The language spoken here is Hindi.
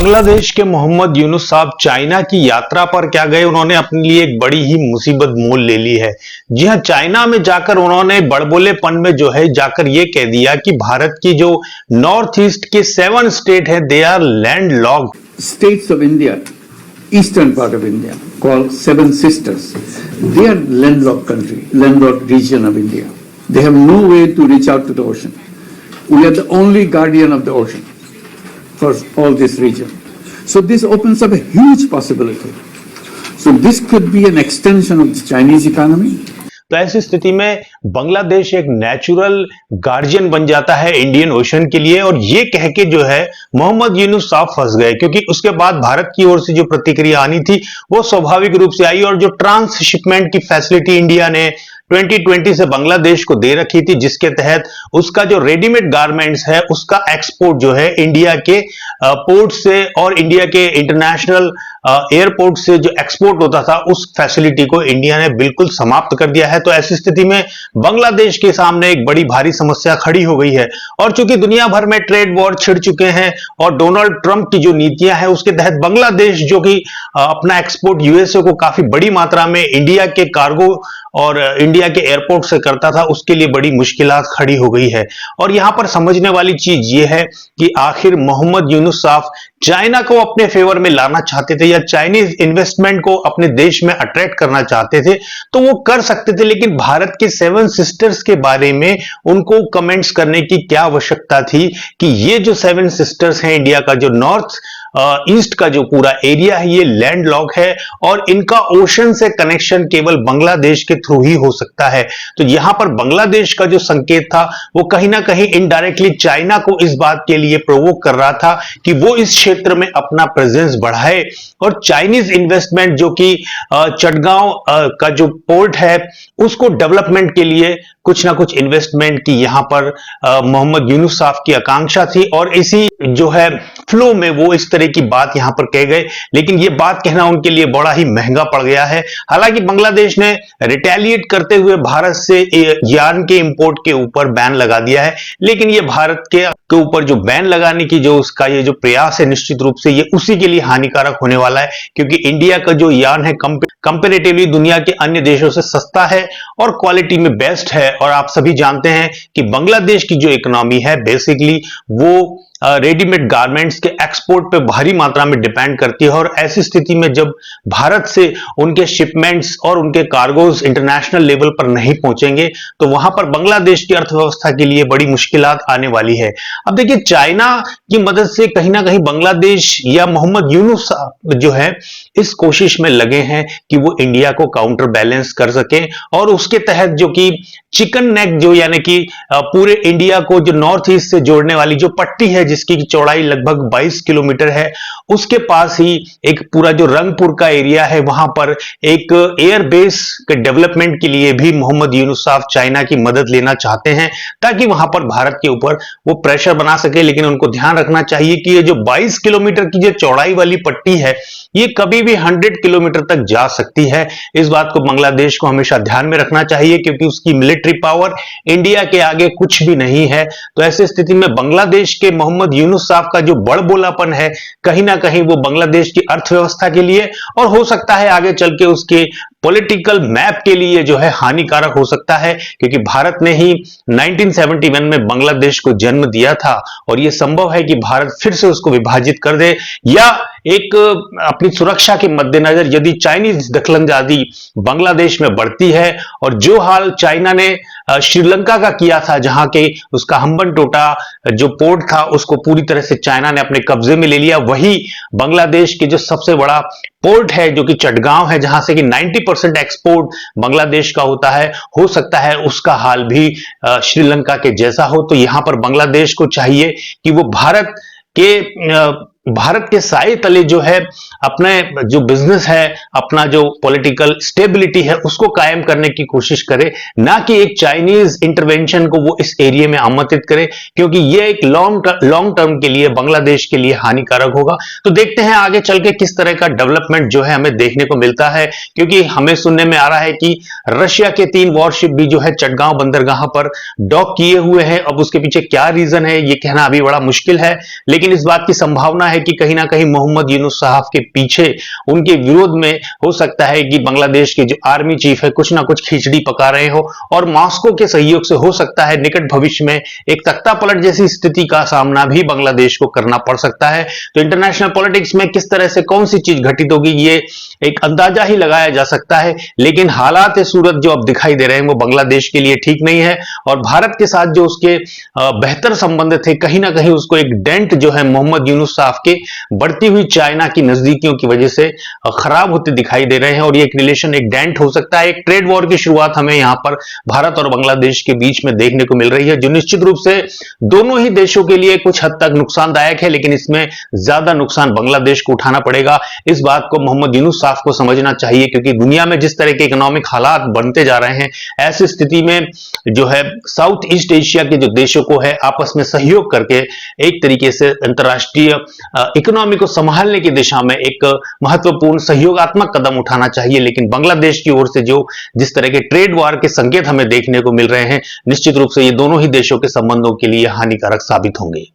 बांग्लादेश के मोहम्मद यूनुस साहब चाइना की यात्रा पर क्या गए, उन्होंने अपने लिए एक बड़ी ही मुसीबत मोल ले ली है। जी हां, चाइना में जाकर उन्होंने बड़बोलेपन में जो है जाकर ये कह दिया कि भारत की जो नॉर्थ ईस्ट के 7 स्टेट है they are landlocked. States of India, eastern part of India called 7 sisters, they are landlocked country, landlocked region of India. They have no way to reach out to the ocean. We are the only guardian of the ocean for all this region. So this opens up a huge possibility. So this could be an extension of the Chinese economy. तो ऐसी स्थिति में बांग्लादेश एक नेचुरल गार्जियन बन जाता है इंडियन ओशन के लिए, और ये कह के जो है मोहम्मद यूनुस साहब फंस गए, क्योंकि उसके बाद भारत की ओर से जो प्रतिक्रिया आनी थी वो स्वाभाविक रूप से आई, और जो ट्रांसशिपमेंट की फैसिलिटी इंडिया ने 2020 से बांग्लादेश को दे रखी थी, जिसके तहत उसका जो रेडीमेड गारमेंट्स है उसका एक्सपोर्ट जो है इंडिया के पोर्ट से और इंडिया के इंटरनेशनल एयरपोर्ट से जो एक्सपोर्ट होता था उस फैसिलिटी को इंडिया ने बिल्कुल समाप्त कर दिया है। तो ऐसी स्थिति में बांग्लादेश के सामने एक बड़ी भारी समस्या खड़ी हो गई है, और चूंकि दुनिया भर में ट्रेड वॉर छिड़ चुके हैं और डोनाल्ड ट्रंप की जो नीतियां हैं उसके तहत बांग्लादेश जो कि अपना एक्सपोर्ट यूएसए को काफी बड़ी मात्रा में इंडिया के कार्गो और इंडिया के एयरपोर्ट से करता था, उसके लिए बड़ी मुश्किलात खड़ी हो गई है। और यहां पर समझने वाली चीज यह है कि आखिर मोहम्मद यूनुस साहब चाइना को अपने फेवर में लाना चाहते थे या चाइनीज इन्वेस्टमेंट को अपने देश में अट्रैक्ट करना चाहते थे तो वो कर सकते थे, लेकिन भारत के 7 सिस्टर्स के बारे में उनको कमेंट्स करने की क्या आवश्यकता थी कि ये जो 7 सिस्टर्स हैं इंडिया का जो नॉर्थ ईस्ट का जो पूरा एरिया है ये लैंड लॉक है और इनका ओशन से कनेक्शन केवल बांग्लादेश के थ्रू ही हो सकता है। तो यहां पर बांग्लादेश का जो संकेत था वो कहीं ना कहीं इनडायरेक्टली चाइना को इस बात के लिए प्रोवोक कर रहा था कि वो इस क्षेत्र में अपना प्रेजेंस बढ़ाए, और चाइनीज इन्वेस्टमेंट जो कि चटगांव का जो पोर्ट है उसको डेवलपमेंट के लिए कुछ ना कुछ इन्वेस्टमेंट की यहां पर मोहम्मद यूनुस साहब की आकांक्षा थी, और इसी जो है फ्लो में वो इस तरह की बात यहां पर कह गए। लेकिन ये बात कहना उनके लिए बड़ा ही महंगा पड़ गया है। हालांकि बांग्लादेश ने रिटेलिएट करते हुए भारत से यार्न के इंपोर्ट के ऊपर बैन लगा दिया है, लेकिन ये भारत के ऊपर जो बैन लगाने की जो उसका ये जो प्रयास है निश्चित रूप से ये उसी के लिए हानिकारक होने वाला है, क्योंकि इंडिया का जो यार्न है कंपैरेटिवली दुनिया के अन्य देशों से सस्ता है और क्वालिटी में बेस्ट है। और आप सभी जानते हैं कि बांग्लादेश की जो इकोनॉमी है बेसिकली वो रेडीमेड गारमेंट्स के एक्सपोर्ट पे भारी मात्रा में डिपेंड करती है, और ऐसी स्थिति में जब भारत से उनके शिपमेंट्स और उनके कार्गोज इंटरनेशनल लेवल पर नहीं पहुंचेंगे तो वहां पर बांग्लादेश की अर्थव्यवस्था के लिए बड़ी मुश्किलात आने वाली है। अब देखिए, चाइना की मदद से कहीं ना कहीं बांग्लादेश या मोहम्मद यूनुस जो है इस कोशिश में लगे हैं कि वो इंडिया को काउंटर बैलेंस कर सके, और उसके तहत जो कि चिकन नेक जो यानी कि पूरे इंडिया को जो नॉर्थ ईस्ट से जोड़ने वाली जो पट्टी है जिसकी चौड़ाई लगभग 22 किलोमीटर है, उसके पास ही एक पूरा जो रंगपुर का एरिया है वहां पर एक एयर बेस के डेवलपमेंट के लिए भी मोहम्मद यूनुस साहब चाइना की मदद लेना चाहते हैं ताकि वहां पर भारत के ऊपर वो प्रेशर बना सके। लेकिन उनको ध्यान रखना चाहिए कि ये जो 22 किलोमीटर की जो चौड़ाई वाली पट्टी है ये कभी भी 100 किलोमीटर तक जा सकती है। इस बात को बांग्लादेश को हमेशा ध्यान में रखना चाहिए, क्योंकि उसकी मिलिट्री पावर इंडिया के आगे कुछ भी नहीं है। तो ऐसी स्थिति में बांग्लादेश के मोहम्मद यूनुस साहब का जो बड़बोलापन है कहीं ना कहीं वो बांग्लादेश की अर्थव्यवस्था के लिए और हो सकता है आगे चल के उसके पॉलिटिकल मैप के लिए जो है हानिकारक हो सकता है, क्योंकि भारत ने ही 1971 में बांग्लादेश को जन्म दिया था, और यह संभव है कि भारत फिर से उसको विभाजित कर दे या एक अपनी सुरक्षा के मद्देनजर यदि चाइनीज दखलंदाजी बांग्लादेश में बढ़ती है और जो हाल चाइना ने श्रीलंका का किया था जहां के उसका हम्बनटोटा जो पोर्ट था उसको पूरी तरह से चाइना ने अपने कब्जे में ले लिया, वही बांग्लादेश के जो सबसे बड़ा पोर्ट है जो कि चटगांव है जहां से कि 90% एक्सपोर्ट बांग्लादेश का होता है, हो सकता है उसका हाल भी श्रीलंका के जैसा हो। तो यहां पर बांग्लादेश को चाहिए कि वो भारत के साए तले जो है अपने जो बिजनेस है, अपना जो पॉलिटिकल स्टेबिलिटी है उसको कायम करने की कोशिश करे, ना कि एक चाइनीज इंटरवेंशन को वो इस एरिया में आमंत्रित करे, क्योंकि ये एक लॉन्ग टर्म के लिए बांग्लादेश के लिए हानिकारक होगा। तो देखते हैं आगे चल के किस तरह का डेवलपमेंट जो है हमें देखने को मिलता है, क्योंकि हमें सुनने में आ रहा है कि रशिया के 3 वॉरशिप भी जो है चटगांव बंदरगाह पर डॉक किए हुए हैं। अब उसके पीछे क्या रीजन है ये कहना अभी बड़ा मुश्किल है, लेकिन इस बात की संभावना है कि कहीं ना कहीं मोहम्मद यूनुस साहब के पीछे उनके विरोध में हो सकता है कि बांग्लादेश के जो आर्मी चीफ है कुछ ना कुछ खिचड़ी पका रहे हो और मॉस्को के सहयोग से हो सकता है निकट भविष्य में एक तख्ता पलट जैसी स्थिति का सामना भी बांग्लादेश को करना पड़ सकता है। तो इंटरनेशनल पॉलिटिक्स में किस तरह से कौन सी चीज घटित होगी ये एक अंदाजा ही लगाया जा सकता है, लेकिन हालात सूरत जो अब दिखाई दे रहे हैं वो बांग्लादेश के लिए ठीक नहीं है और भारत के साथ जो उसके बेहतर संबंध थे कहीं ना कहीं उसको एक डेंट जो है मोहम्मद यूनुस साहब के बढ़ती हुई चाइना की नजदीकियों की वजह से खराब होते दिखाई दे रहे हैं और ये एक रिलेशन एक डेंट हो सकता है। एक ट्रेड वॉर की शुरुआत हमें यहां पर भारत और बांग्लादेश के बीच में देखने को मिल रही है जो निश्चित रूप से दोनों ही देशों के लिए कुछ हद तक नुकसानदायक है, लेकिन इसमें ज्यादा नुकसान बांग्लादेश को उठाना पड़ेगा। इस बात को मोहम्मद यूनुस साहब को समझना चाहिए क्योंकि दुनिया में जिस तरह के इकोनॉमिक हालात बनते जा रहे हैं ऐसी स्थिति में जो है साउथ ईस्ट एशिया के जो देशों को है आपस में सहयोग करके एक तरीके से अंतरराष्ट्रीय इकोनॉमी को संभालने की दिशा में एक महत्वपूर्ण सहयोगात्मक कदम उठाना चाहिए। लेकिन बांग्लादेश की ओर से जो जिस तरह के ट्रेड वॉर के संकेत हमें देखने को मिल रहे हैं निश्चित रूप से ये दोनों ही देशों के संबंधों के लिए हानिकारक साबित होंगे।